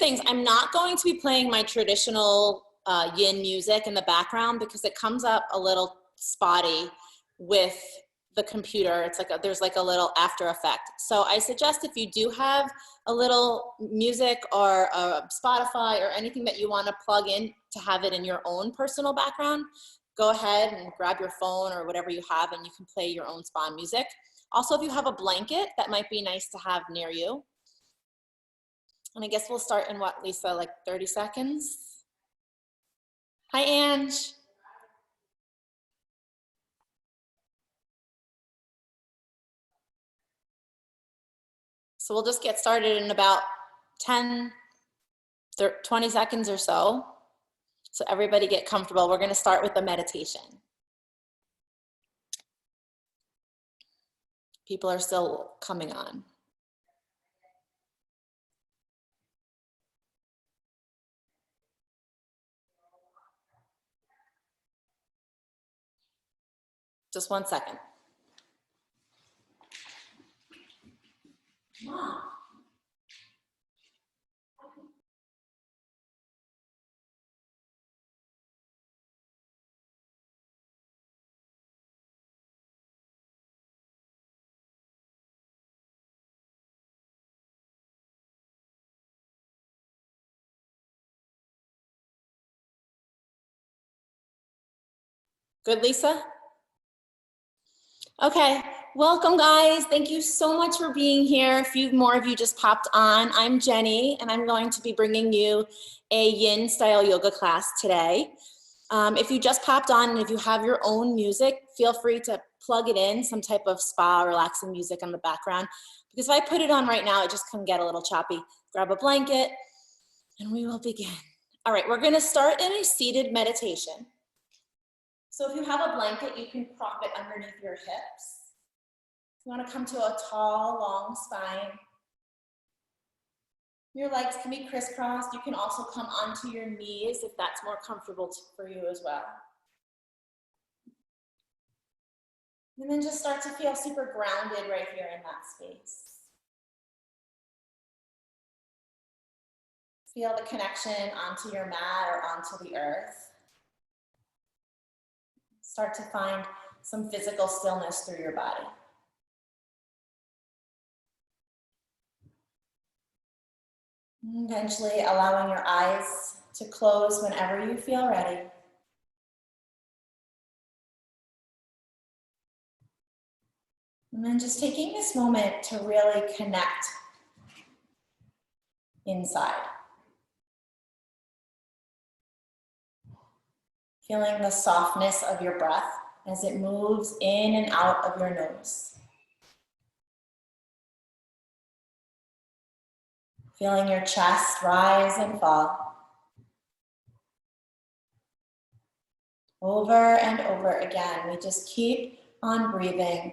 things. I'm not going to be playing my traditional yin music in the background because it comes up a little spotty with the computer. It's like there's like a little after effect. So I suggest if you do have a little music or Spotify or anything that you want to plug in to have it in your own personal background, go ahead and grab your phone or whatever you have and you can play your own spa music. Also, if you have a blanket, that might be nice to have near you. And I guess we'll start in what, Lisa, like 30 seconds? Hi, Ange. So we'll just get started in about 10, 20 seconds or so. So everybody get comfortable. We're going to start with the meditation. People are still coming on. Just 1 second. Mom. Good, Lisa? Okay, welcome guys. Thank you so much for being here. A few more of you just popped on. I'm Jenny and I'm going to be bringing you a yin style yoga class today. If you just popped on and if you have your own music, feel free to plug it in, some type of spa relaxing music on the background. Because if I put it on right now, it just can get a little choppy. Grab a blanket and we will begin. All right, we're gonna start in a seated meditation. So if you have a blanket, you can prop it underneath your hips. You want to come to a tall, long spine. Your legs can be crisscrossed. You can also come onto your knees if that's more comfortable for you as well. And then just start to feel super grounded right here in that space. Feel the connection onto your mat or onto the earth. Start to find some physical stillness through your body. Eventually allowing your eyes to close whenever you feel ready. And then just taking this moment to really connect inside. Feeling the softness of your breath as it moves in and out of your nose. Feeling your chest rise and fall. Over and over again, we just keep on breathing,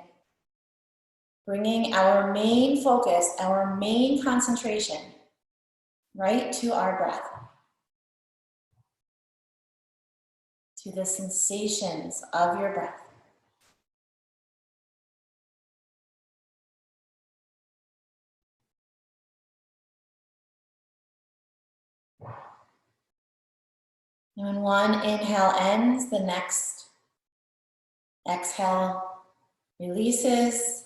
bringing our main focus, our main concentration right to our breath, to the sensations of your breath. And when one inhale ends, the next exhale releases.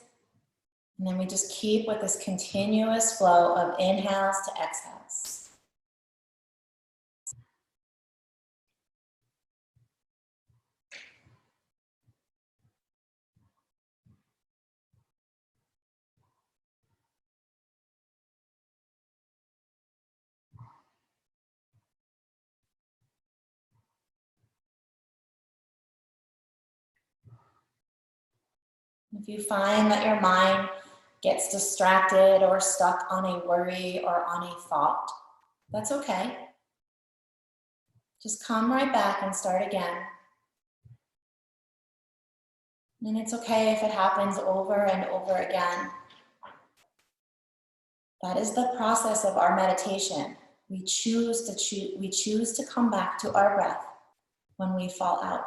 And then we just keep with this continuous flow of inhales to exhales. If you find that your mind gets distracted or stuck on a worry or on a thought, that's okay. Just come right back and start again. And it's okay if it happens over and over again. That is the process of our meditation. We choose to come back to our breath when we fall out.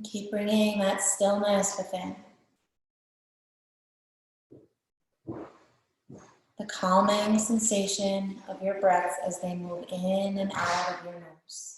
Keep bringing that stillness within. The calming sensation of your breaths as they move in and out of your nose.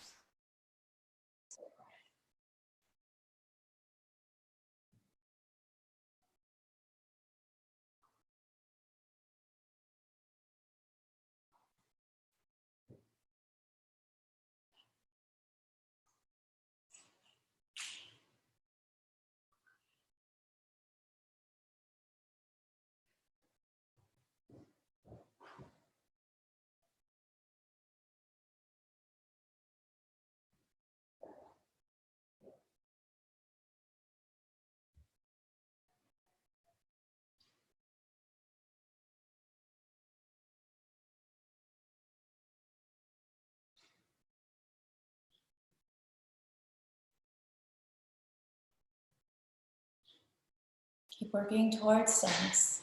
Keep working towards stillness.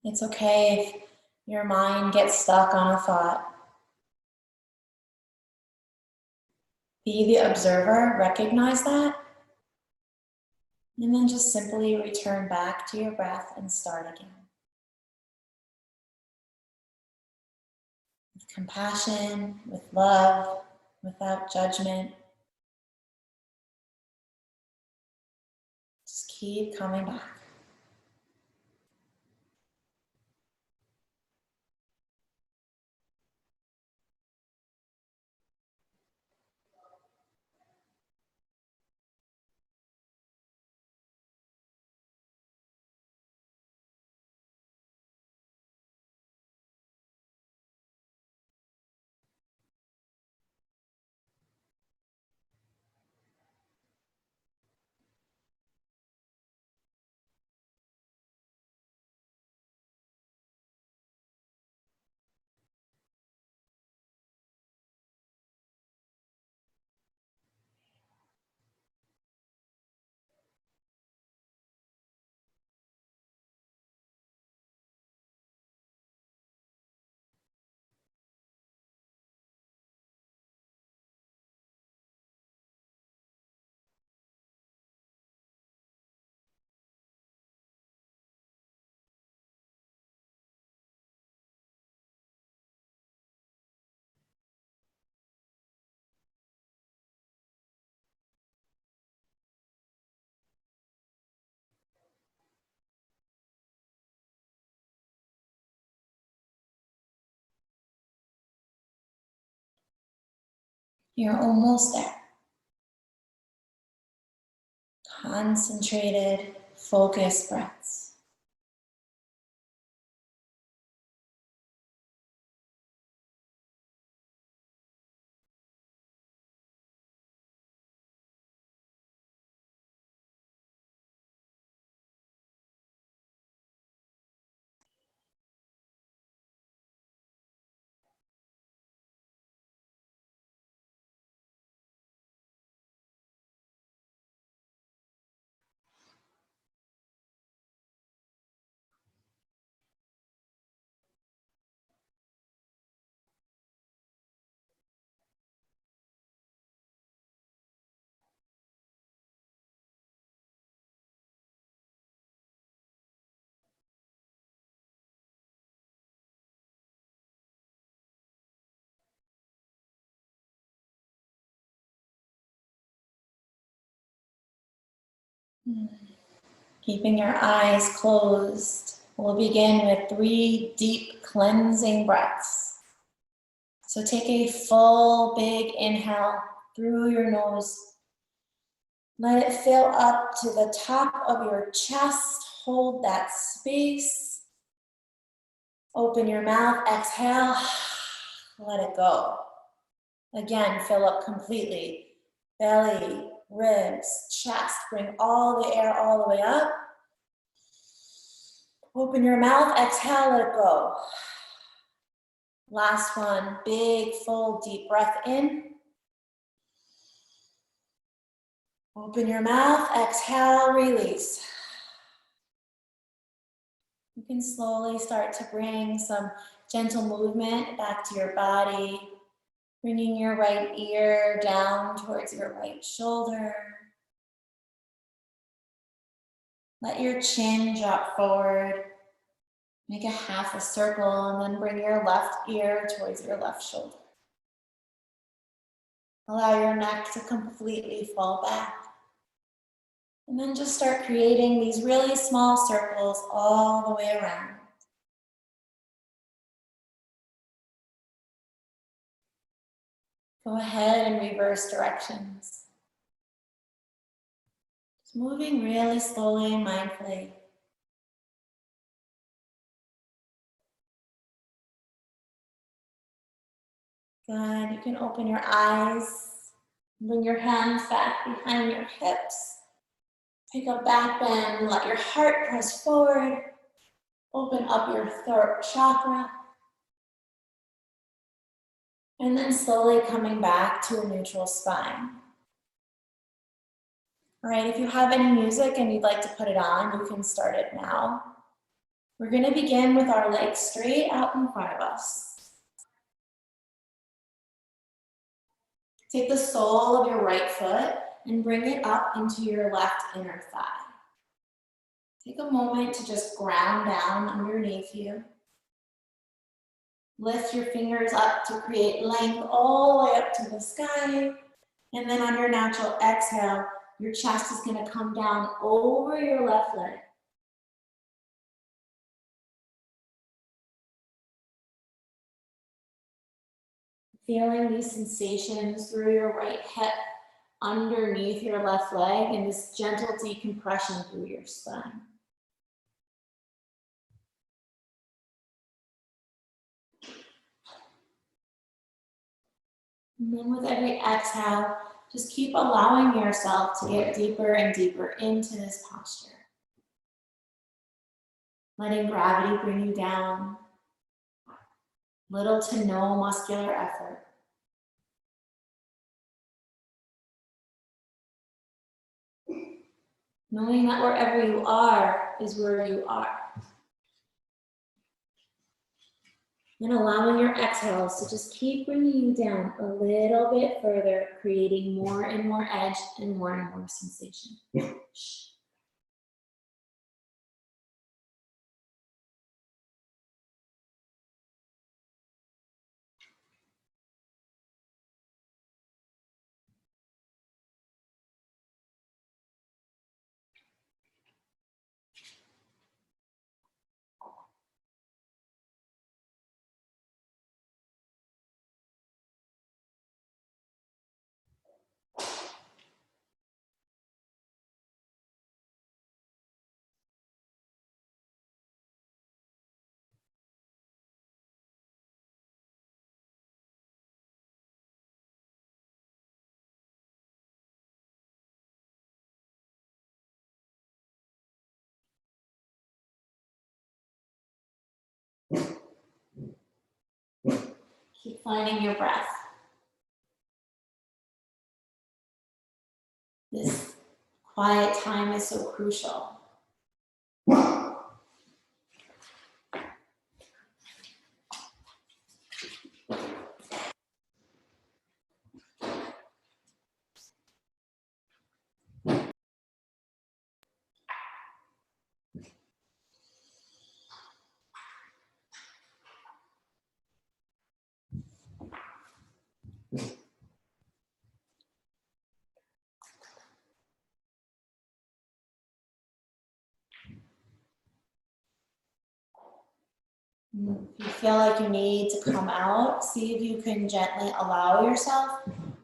It's okay if your mind gets stuck on a thought. Be the observer, recognize that, and then just simply return back to your breath and start again. With compassion, with love, without judgment. Just keep coming back. You're almost there. Concentrated, focused breaths. Keeping your eyes closed, we'll begin with 3 deep cleansing breaths. So take a full big inhale through your nose. Let it fill up to the top of your chest. Hold that space. Open your mouth, exhale, let it go. Again, fill up completely. Belly, ribs, chest, bring all the air all the way up. Open your mouth, exhale, let it go. Last one, big, full, deep breath in. Open your mouth, exhale, release. You can slowly start to bring some gentle movement back to your body, bringing your right ear down towards your right shoulder. Let your chin drop forward. Make a half a circle and then bring your left ear towards your left shoulder. Allow your neck to completely fall back. And then just start creating these really small circles all the way around. Go ahead and reverse directions. Just moving really slowly and mindfully. Good, you can open your eyes. Bring your hands back behind your hips. Take a back bend, let your heart press forward. Open up your throat chakra. And then slowly coming back to a neutral spine. All right, if you have any music and you'd like to put it on, you can start it now. We're gonna begin with our legs straight out in front of us. Take the sole of your right foot and bring it up into your left inner thigh. Take a moment to just ground down underneath you. Lift your fingers up to create length all the way up to the sky. And then on your natural exhale, your chest is going to come down over your left leg. Feeling these sensations through your right hip, underneath your left leg, and this gentle decompression through your spine. And then with every exhale, just keep allowing yourself to get deeper and deeper into this posture. Letting gravity bring you down. Little to no muscular effort. Knowing that wherever you are is where you are. And allowing your exhales to just keep bringing you down a little bit further, creating more and more edge and more sensation. Keep finding your breath. This quiet time is so crucial. If you feel like you need to come out, see if you can gently allow yourself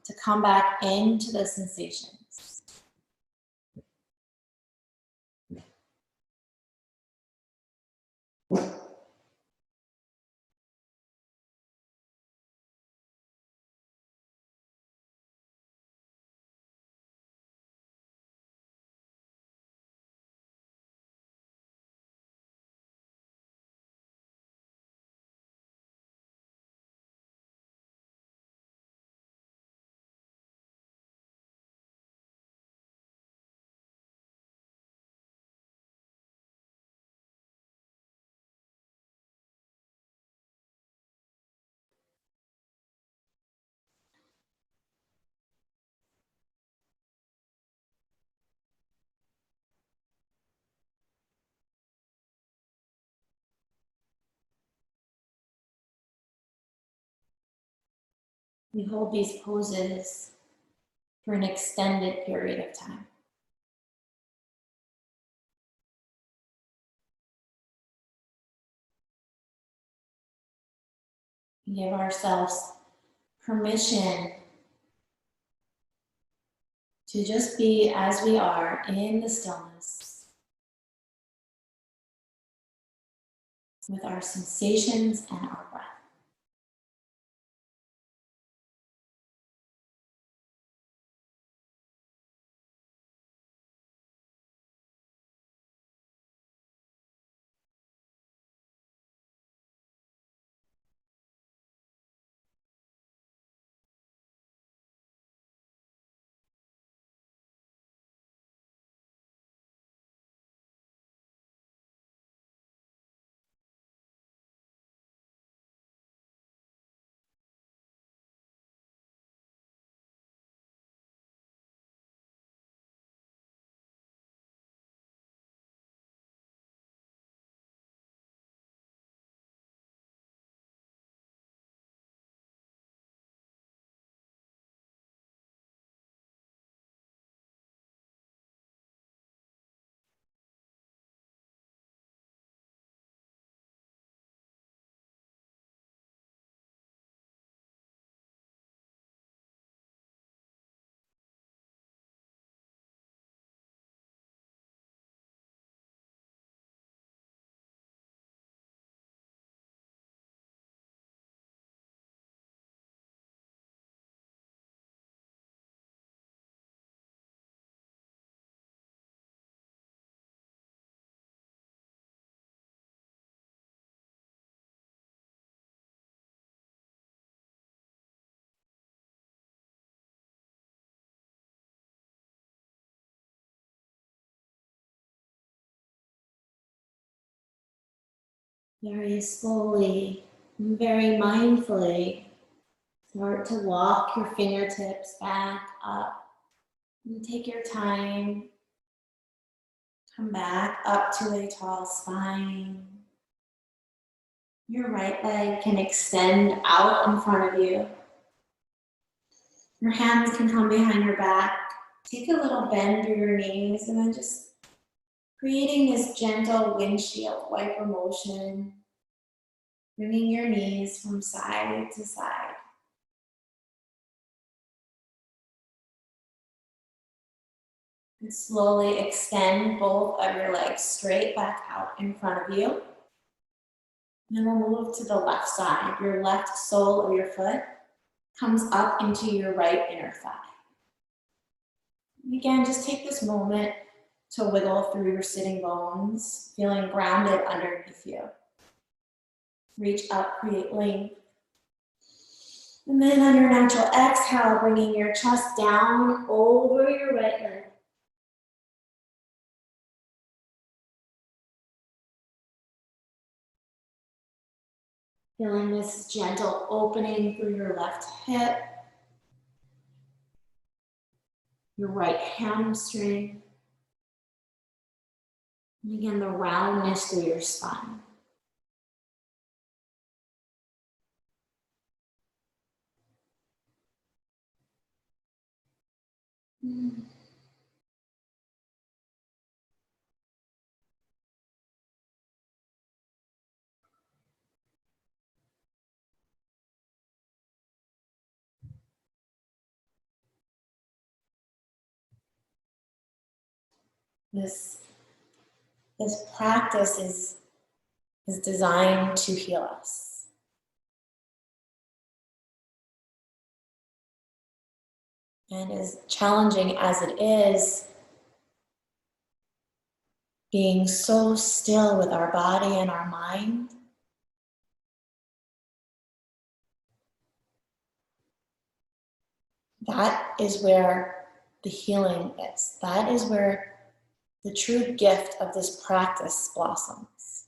to come back into the sensations. We hold these poses for an extended period of time. We give ourselves permission to just be as we are in the stillness with our sensations and our breath. Very slowly and very mindfully, start to walk your fingertips back up. And take your time. Come back up to a tall spine. Your right leg can extend out in front of you. Your hands can come behind your back. Take a little bend through your knees and then just creating this gentle windshield wiper motion. Bringing your knees from side to side. And slowly extend both of your legs straight back out in front of you. And then we'll move to the left side. Your left sole of your foot comes up into your right inner thigh. And again, just take this moment to wiggle through your sitting bones, feeling grounded underneath you. Reach up, create length. And then on your natural exhale, bringing your chest down over your right leg. Feeling this gentle opening through your left hip, your right hamstring, and again, the roundness through your spine. This practice is designed to heal us. And as challenging as it is, being so still with our body and our mind, that is where the healing is. That is where the true gift of this practice blossoms.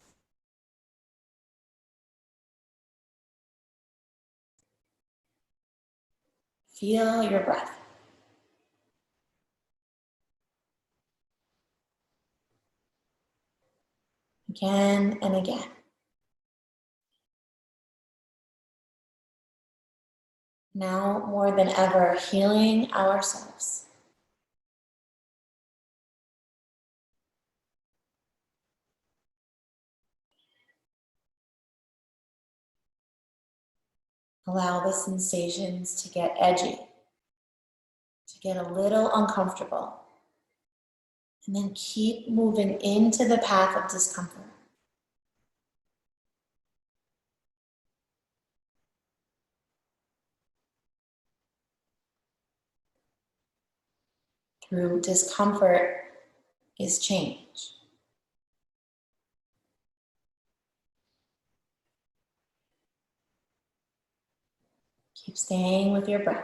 Feel your breath. Again and again. Now more than ever, healing ourselves. Allow the sensations to get edgy, to get a little uncomfortable, and then keep moving into the path of discomfort. Through discomfort is change. Keep staying with your breath.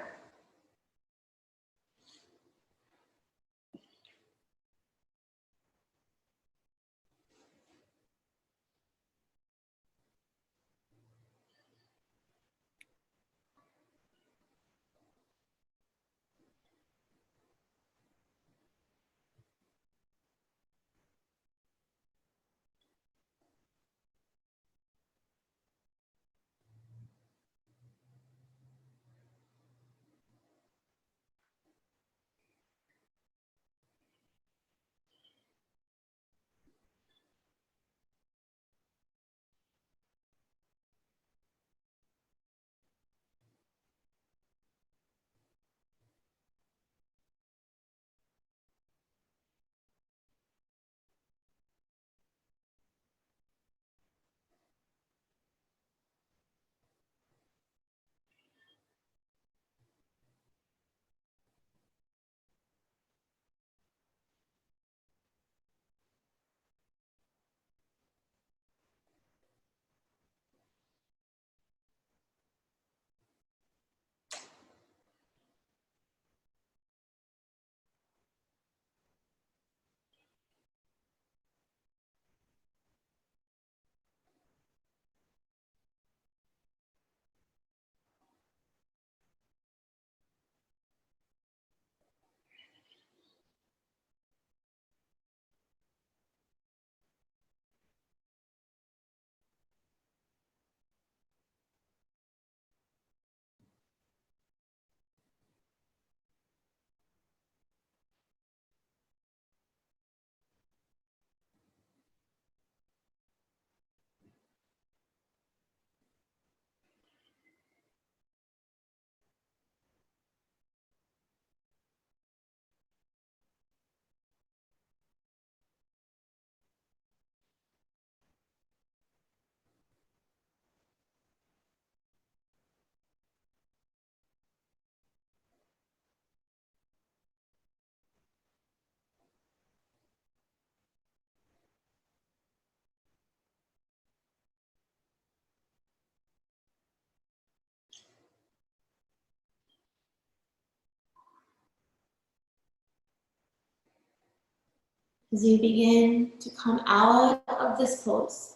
As you begin to come out of this pose,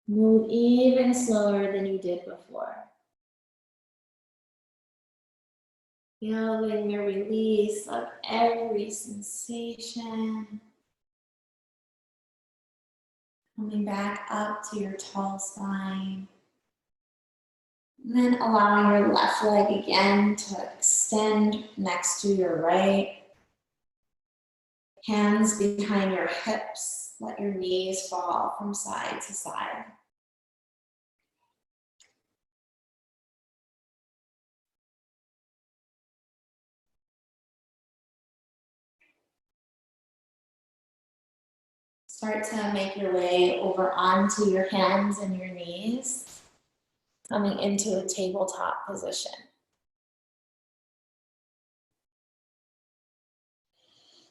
move even slower than you did before. Feeling the release of every sensation. Coming back up to your tall spine. And then allowing your left leg again to extend next to your right. Hands behind your hips. Let your knees fall from side to side. Start to make your way over onto your hands and your knees, coming into a tabletop position.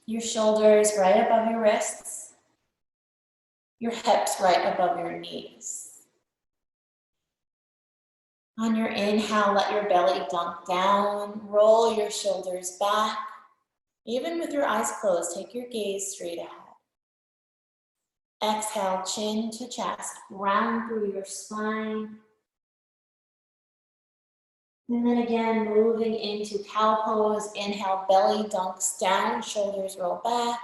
Your shoulders right above your wrists, your hips right above your knees. On your inhale, let your belly dunk down, roll your shoulders back. Even with your eyes closed, take your gaze straight ahead. Exhale, chin to chest, round through your spine. And then again, moving into cow pose. Inhale, belly dunks down, shoulders roll back.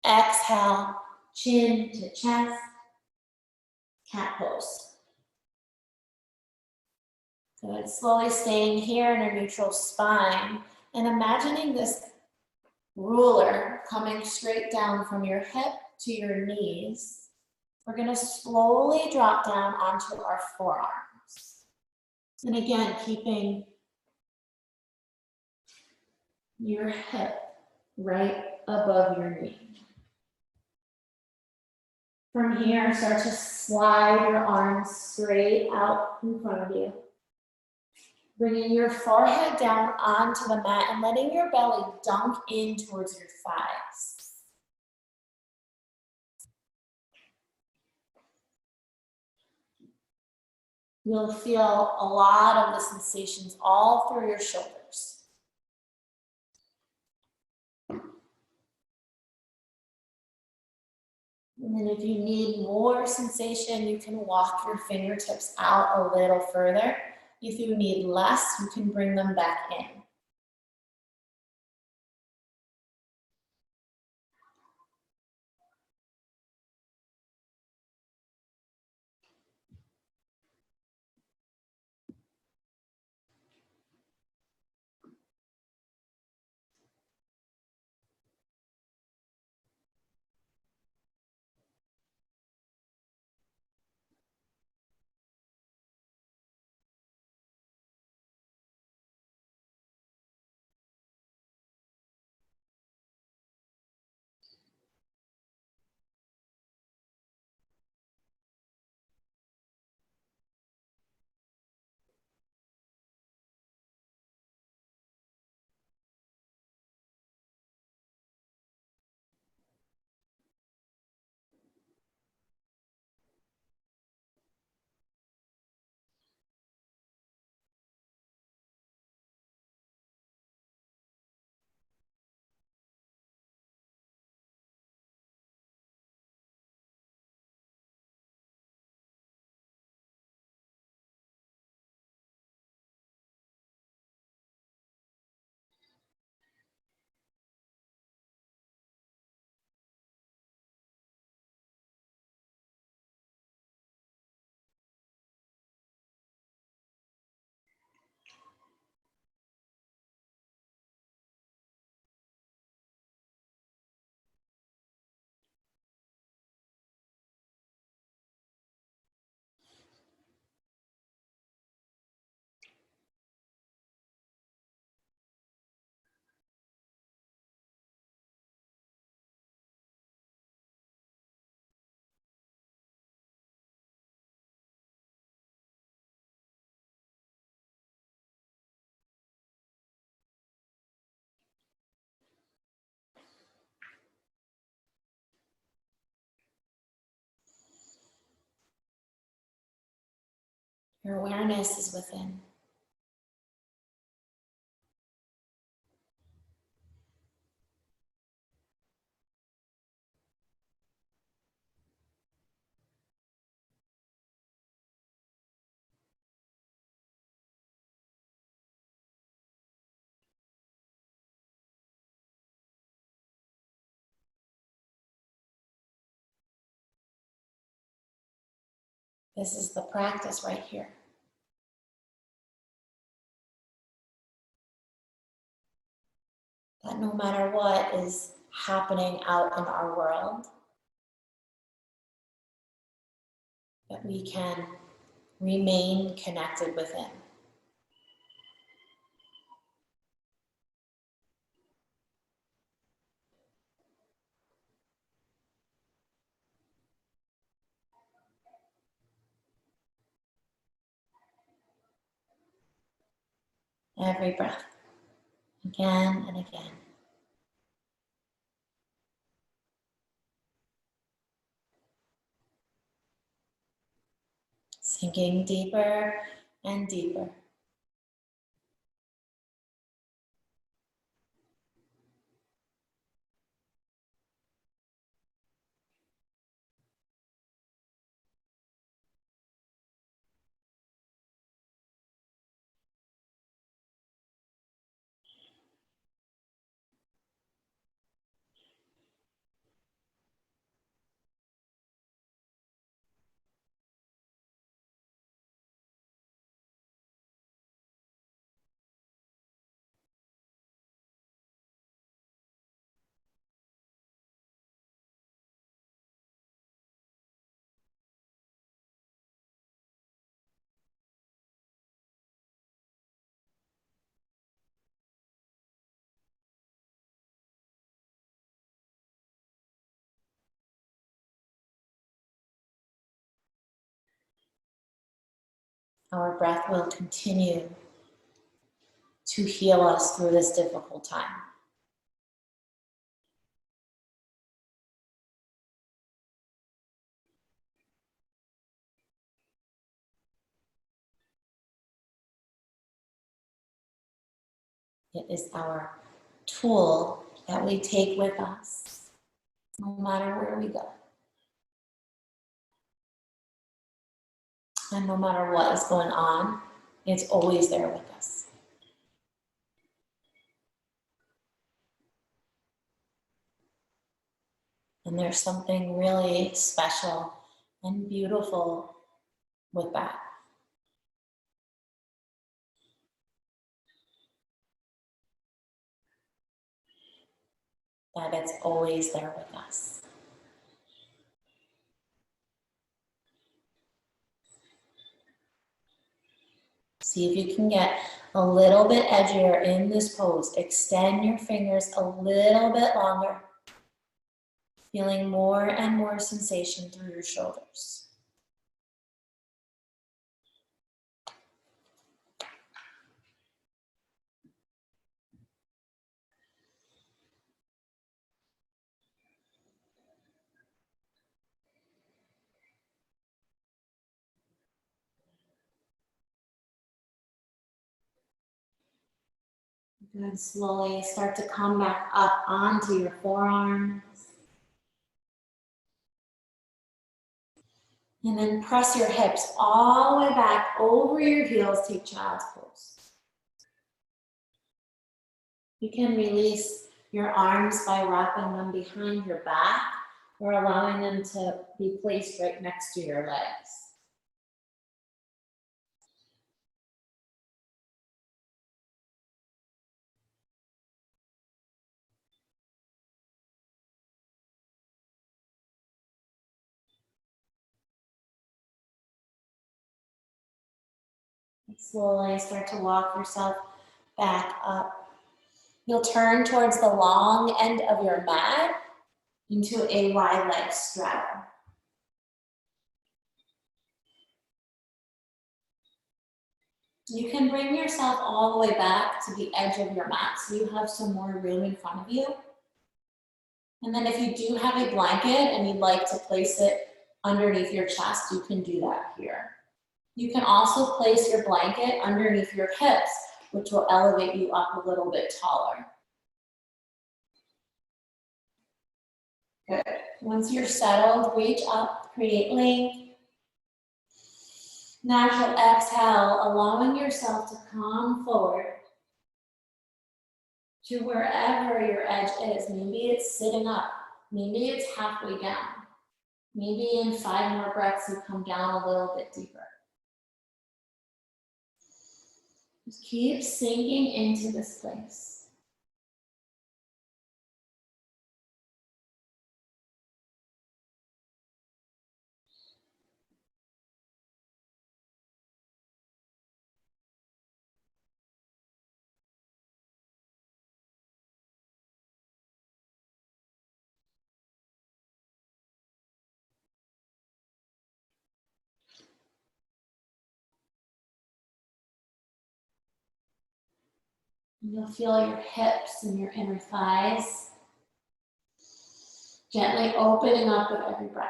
Exhale, chin to chest, cat pose. Good, slowly staying here in a neutral spine and imagining this ruler coming straight down from your hip to your knees. We're gonna slowly drop down onto our forearms. And again, keeping your hip right above your knee. From here, start to slide your arms straight out in front of you. Bringing your forehead down onto the mat and letting your belly dunk in towards your thighs. You'll feel a lot of the sensations all through your shoulders. And then if you need more sensation, you can walk your fingertips out a little further. If you need less, you can bring them back in. Your awareness is within. This is the practice right here. That no matter what is happening out in our world, that we can remain connected within. every breath, again and again. Sinking deeper and deeper. Our breath will continue to heal us through this difficult time. It is our tool that we take with us, no matter where we go. And no matter what is going on, it's always there with us. And there's something really special and beautiful with that. That it's always there with us. See if you can get a little bit edgier in this pose. Extend your fingers a little bit longer, feeling more and more sensation through your shoulders. Good. Slowly start to come back up onto your forearms. And then press your hips all the way back over your heels. Take child's pose. You can release your arms by wrapping them behind your back or allowing them to be placed right next to your legs. And slowly start to walk yourself back up. You'll turn towards the long end of your mat into a wide leg straddle. You can bring yourself all the way back to the edge of your mat so you have some more room in front of you. And then if you do have a blanket and you'd like to place it underneath your chest, you can do that here. You can also place your blanket underneath your hips, which will elevate you up a little bit taller. Good. Once you're settled, reach up, create length. Natural exhale, allowing yourself to come forward to wherever your edge is. Maybe it's sitting up. Maybe it's halfway down. Maybe in 5 more breaths, you come down a little bit deeper. Just keep sinking into this place. You'll feel your hips and your inner thighs gently opening up with every breath.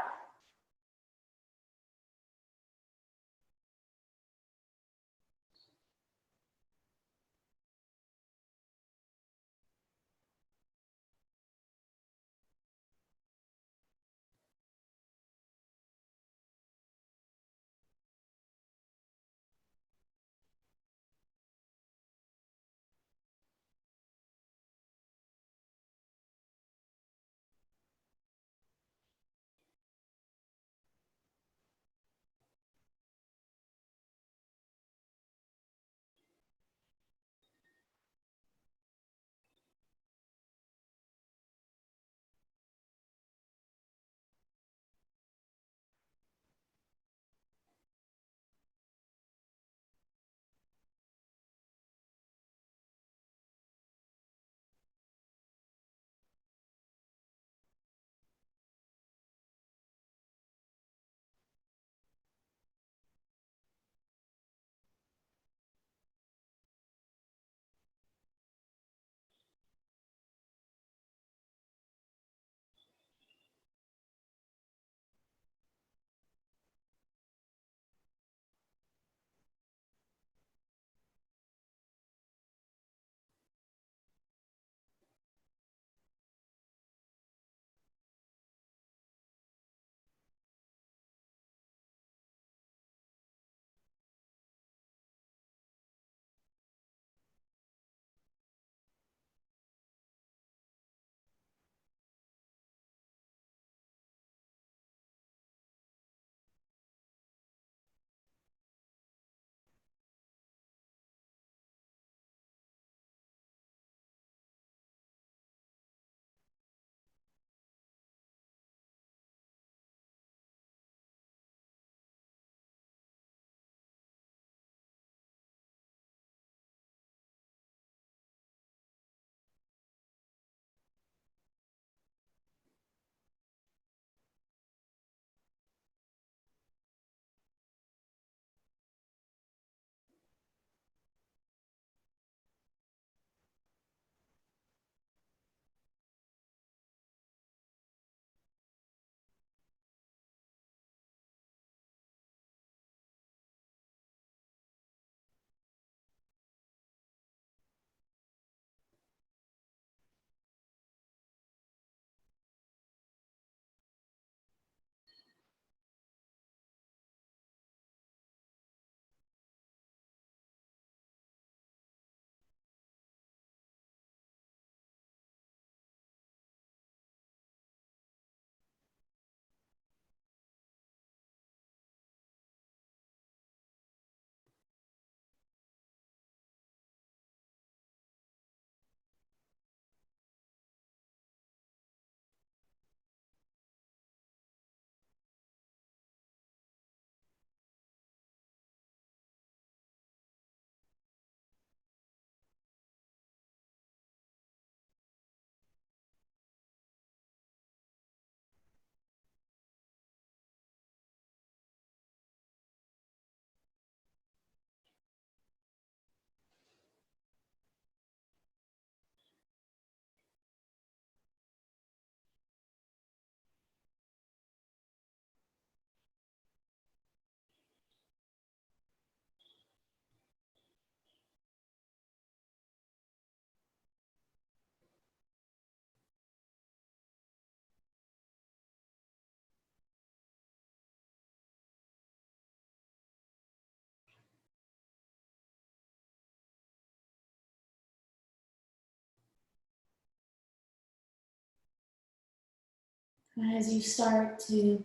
As you start to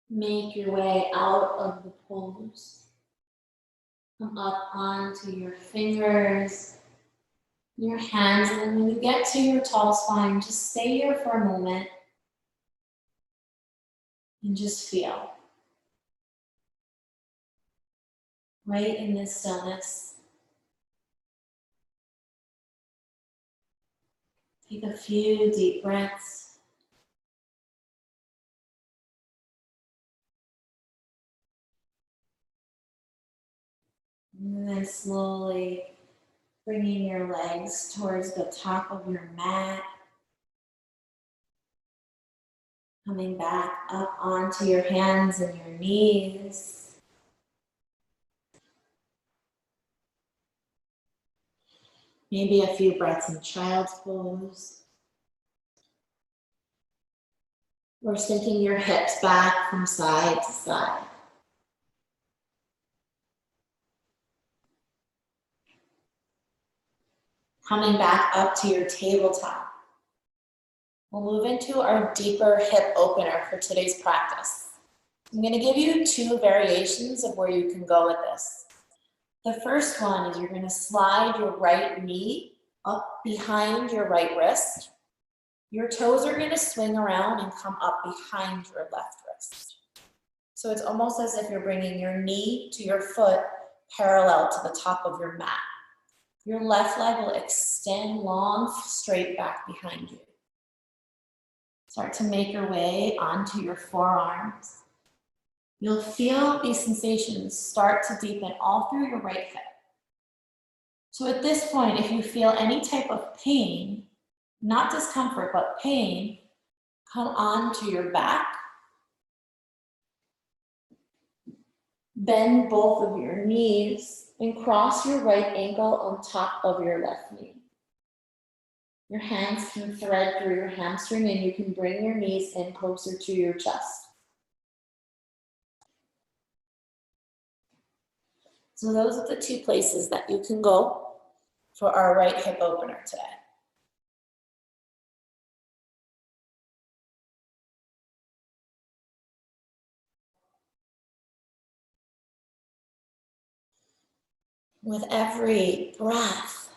make your way out of the pose, come up onto your fingers, your hands, and then when you get to your tall spine, just stay here for a moment and just feel. Right in this stillness. Take a few deep breaths. And then slowly Bringing your legs towards the top of your mat. Coming back up onto your hands and your knees. Maybe a few breaths in child's pose. Or sinking your hips back from side to side. Coming back up to your tabletop. We'll move into our deeper hip opener for today's practice. I'm going to give you 2 variations of where you can go with this. The first one is you're going to slide your right knee up behind your right wrist. Your toes are going to swing around and come up behind your left wrist. So it's almost as if you're bringing your knee to your foot parallel to the top of your mat. Your left leg will extend long, straight back behind you. Start to make your way onto your forearms. You'll feel these sensations start to deepen all through your right hip. So at this point, if you feel any type of pain, not discomfort, but pain, come onto your back. Bend both of your knees and cross your right ankle on top of your left knee. Your hands can thread through your hamstring and you can bring your knees in closer to your chest. So those are the 2 places that you can go for our right hip opener today. With every breath,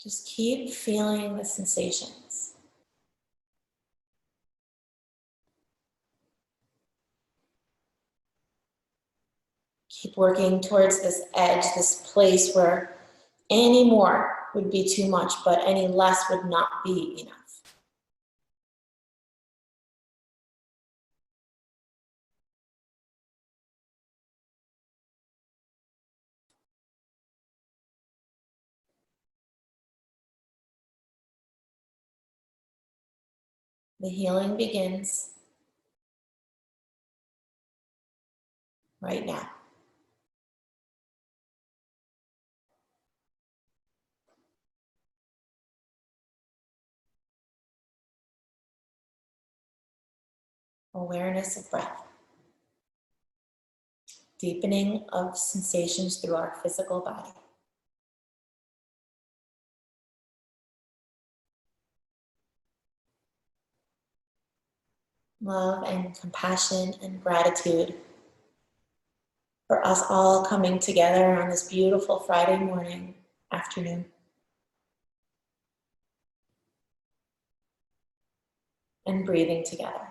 just keep feeling the sensations. Keep working towards this edge, this place where any more would be too much, but any less would not be enough. The healing begins right now. Awareness of breath. Deepening of sensations through our physical body. Love and compassion and gratitude for us all coming together on this beautiful Friday morning, afternoon. And breathing together.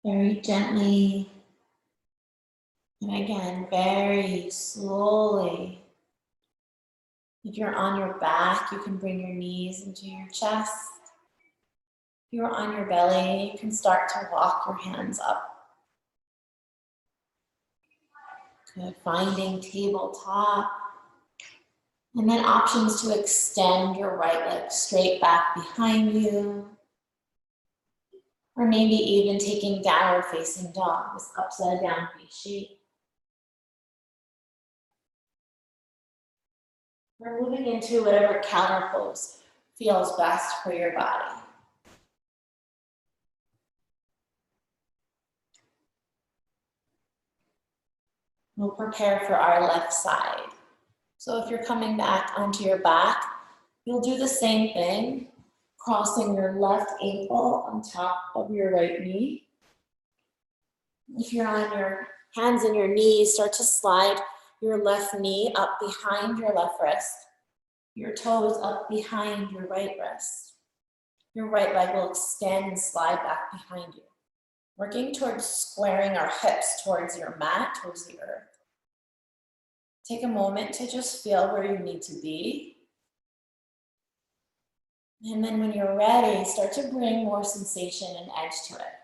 very gently. And again, very slowly. If you're on your back, you can bring your knees into your chest. If you're on your belly, you can start to walk your hands up. Good, finding tabletop. And then options to extend your right leg straight back behind you. Or maybe even taking downward facing dog, this upside down face shape. We're moving into whatever counter pose feels best for your body. We'll prepare for our left side. So if you're coming back onto your back, you'll do the same thing, crossing your left ankle on top of your right knee. If you're on your hands and your knees, start to slide your left knee up behind your left wrist, your toes up behind your right wrist. Your right leg will extend and slide back behind you. Working towards squaring our hips towards your mat, towards the earth. Take a moment to just feel where you need to be. And then when you're ready, start to bring more sensation and edge to it.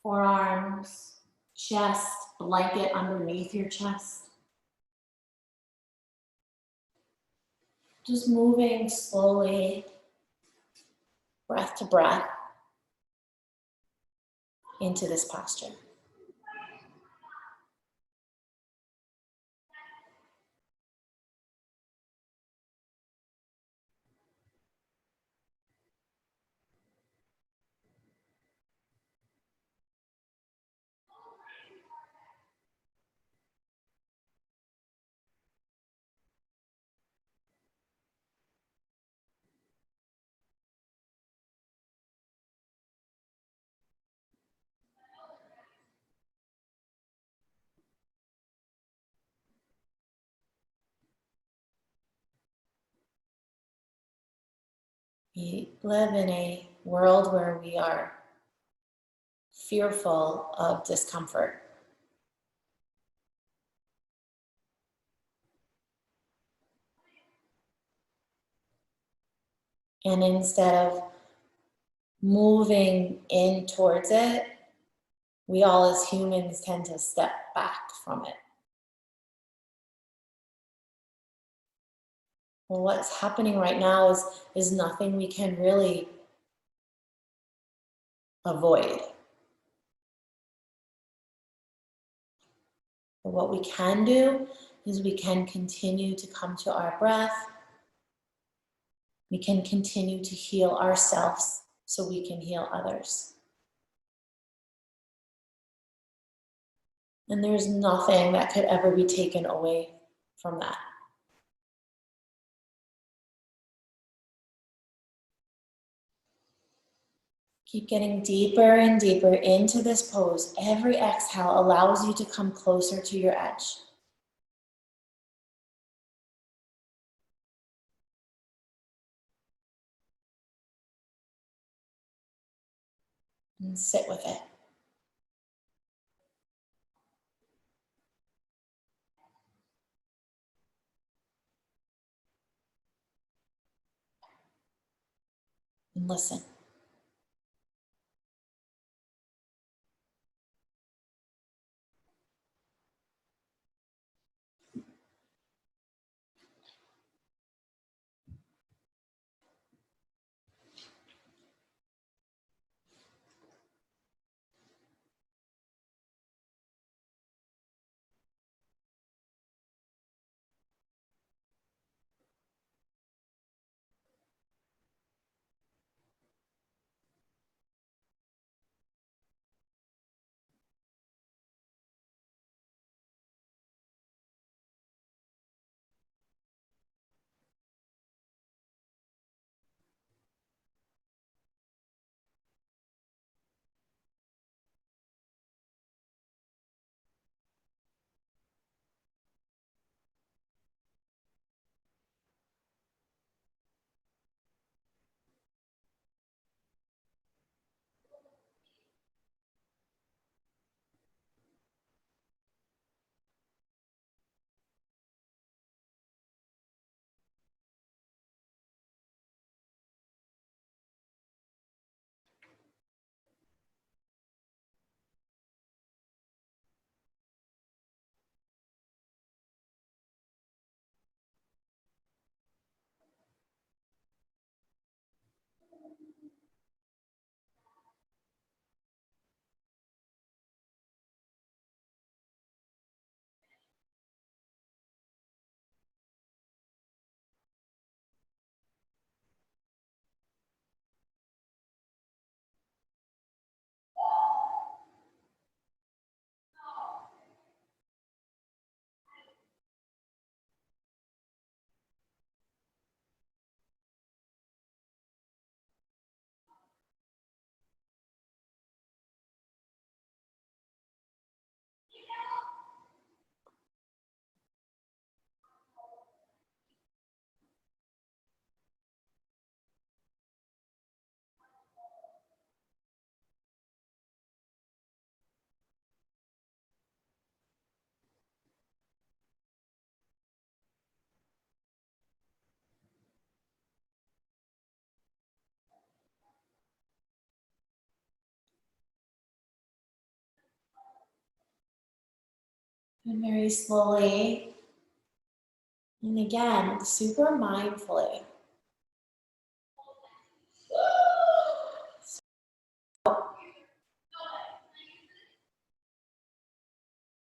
Forearms, chest, blanket underneath your chest. Just moving slowly, breath to breath, into this posture. We live in a world where we are fearful of discomfort. And instead of moving in towards it, we all as humans tend to step back from it. Well, what's happening right now is nothing we can really avoid. But what we can do is we can continue to come to our breath. We can continue to heal ourselves so we can heal others. And there's nothing that could ever be taken away from that. Keep getting deeper and deeper into this pose. Every exhale allows you to come closer to your edge. And sit with it. And listen. And very slowly, and again, super mindfully.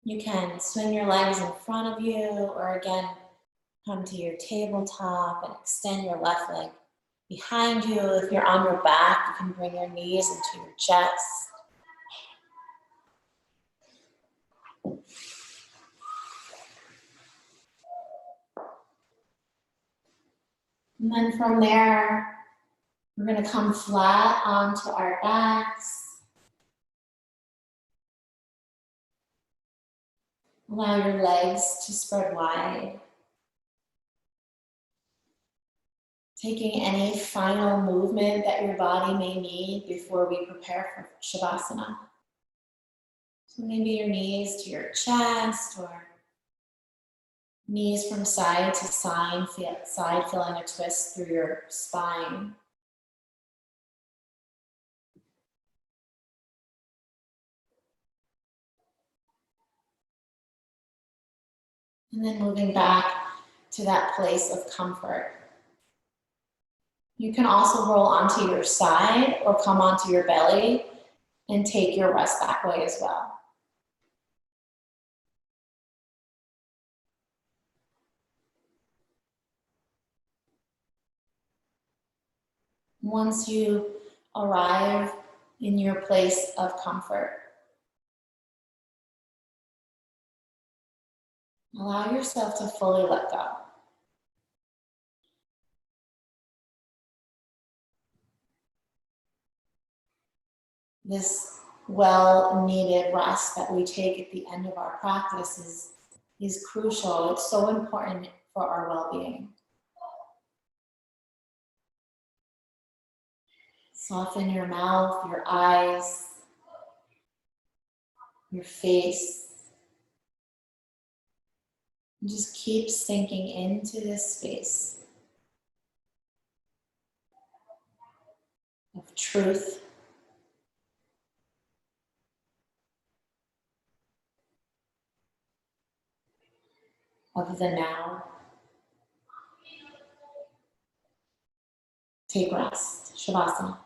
You can swing your legs in front of you, or again, come to your tabletop and extend your left leg behind you. If you're on your back, you can bring your knees into your chest. And then from there, we're going to come flat onto our backs. Allow your legs to spread wide. Taking any final movement that your body may need before we prepare for Shavasana. So maybe your knees to your chest, or knees from side to side, feeling a twist through your spine. And then moving back to that place of comfort. You can also roll onto your side or come onto your belly and take your rest that way as well. Once you arrive in your place of comfort, allow yourself to fully let go. This well-needed rest that we take at the end of our practice is crucial. It's so important for our well-being. Soften your mouth, your eyes, your face. And just keep sinking into this space of truth, of the now. Take rest. Shavasana.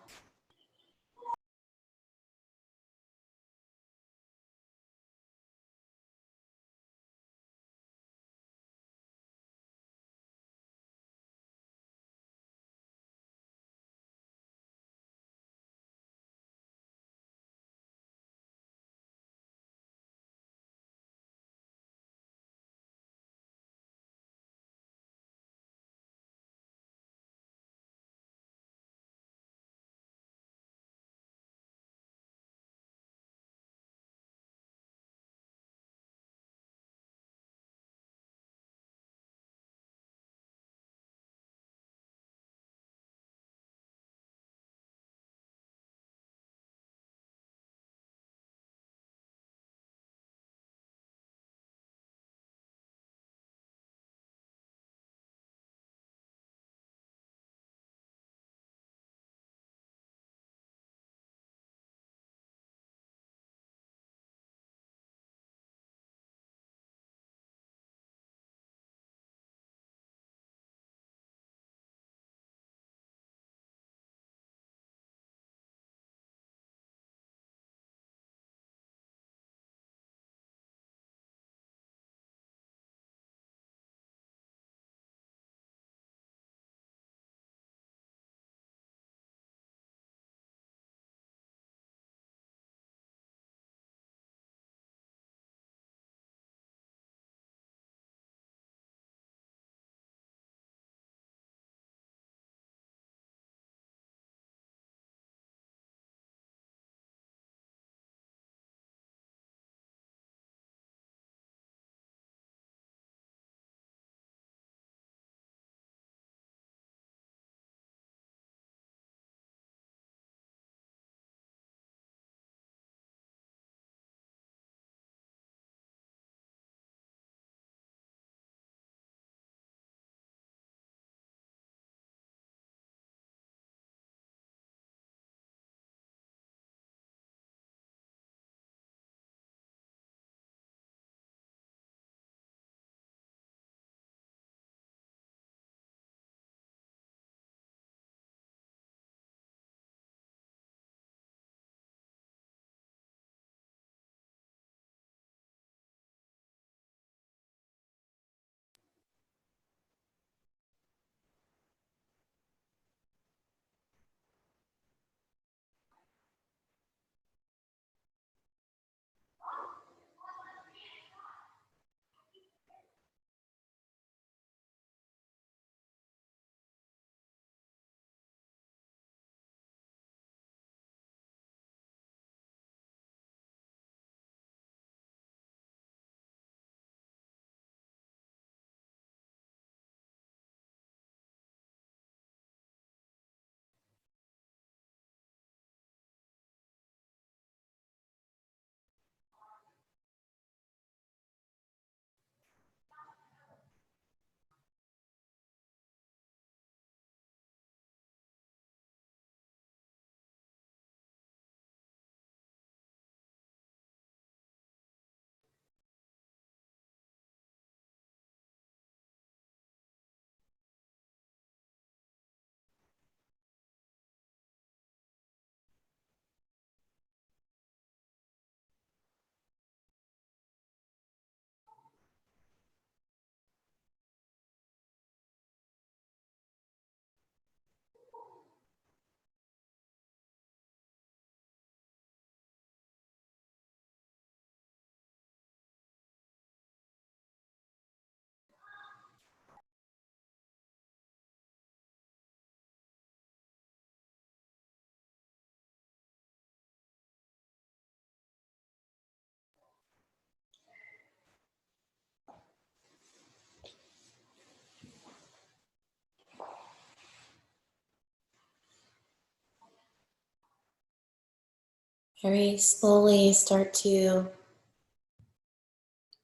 Very slowly start to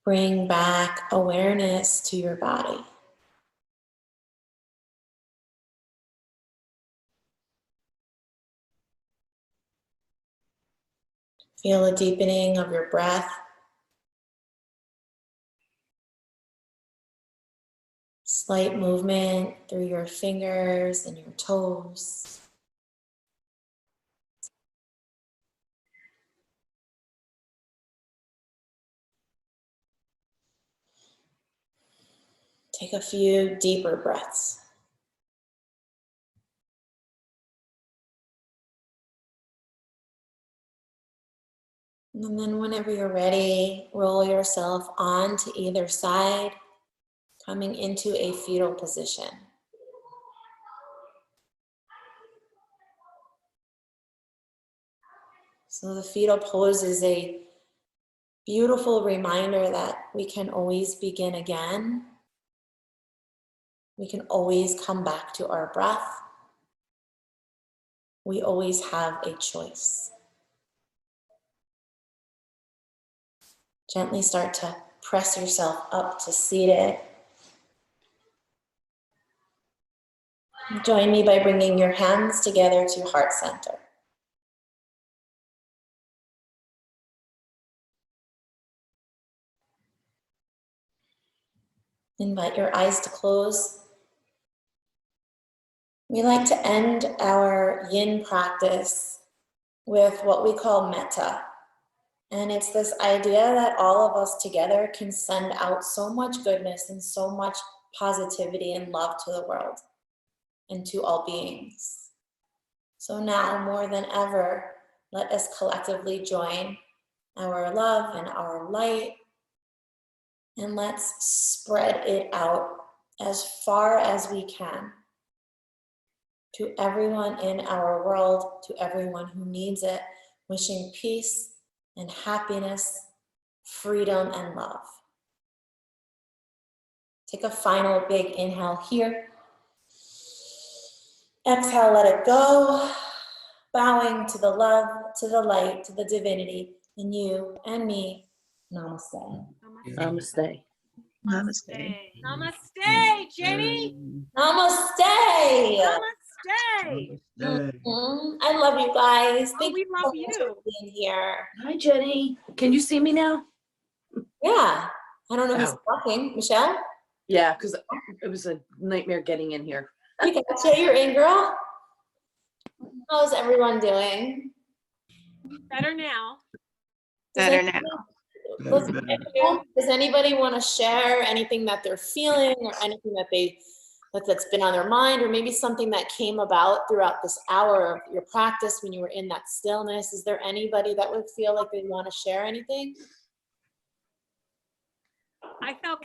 bring back awareness to your body. Feel a deepening of your breath. Slight movement through your fingers and your toes. Take a few deeper breaths. And then whenever you're ready, roll yourself onto either side, coming into a fetal position. So the fetal pose is a beautiful reminder that we can always begin again. We can always come back to our breath. We always have a choice. Gently start to press yourself up to seated. Join me by bringing your hands together to heart center. Invite your eyes to close. We like to end our yin practice with what we call metta. And it's this idea that all of us together can send out so much goodness and so much positivity and love to the world and to all beings. So now more than ever, let us collectively join our love and our light, and let's spread it out as far as we can to everyone in our world, to everyone who needs it, wishing peace and happiness, freedom and love. Take a final big inhale here. Exhale, let it go. Bowing to the love, to the light, to the divinity in you and me. Namaste. Namaste. Namaste. Namaste, Jenny. Namaste. Namaste. I love you guys. Oh, Thank we you love so much you. for being here. Hi, Jenny. Can you see me now? Yeah. I don't know who's Oh. talking. Michelle? Yeah, because it was a nightmare getting in here. You gotcha. You're in, girl. How's everyone doing? Better now. Better now. Does anybody want to share anything that they're feeling or anything that's been on their mind, or maybe something that came about throughout this hour of your practice when you were in that stillness? Is there anybody that would feel like they want to share anything? I felt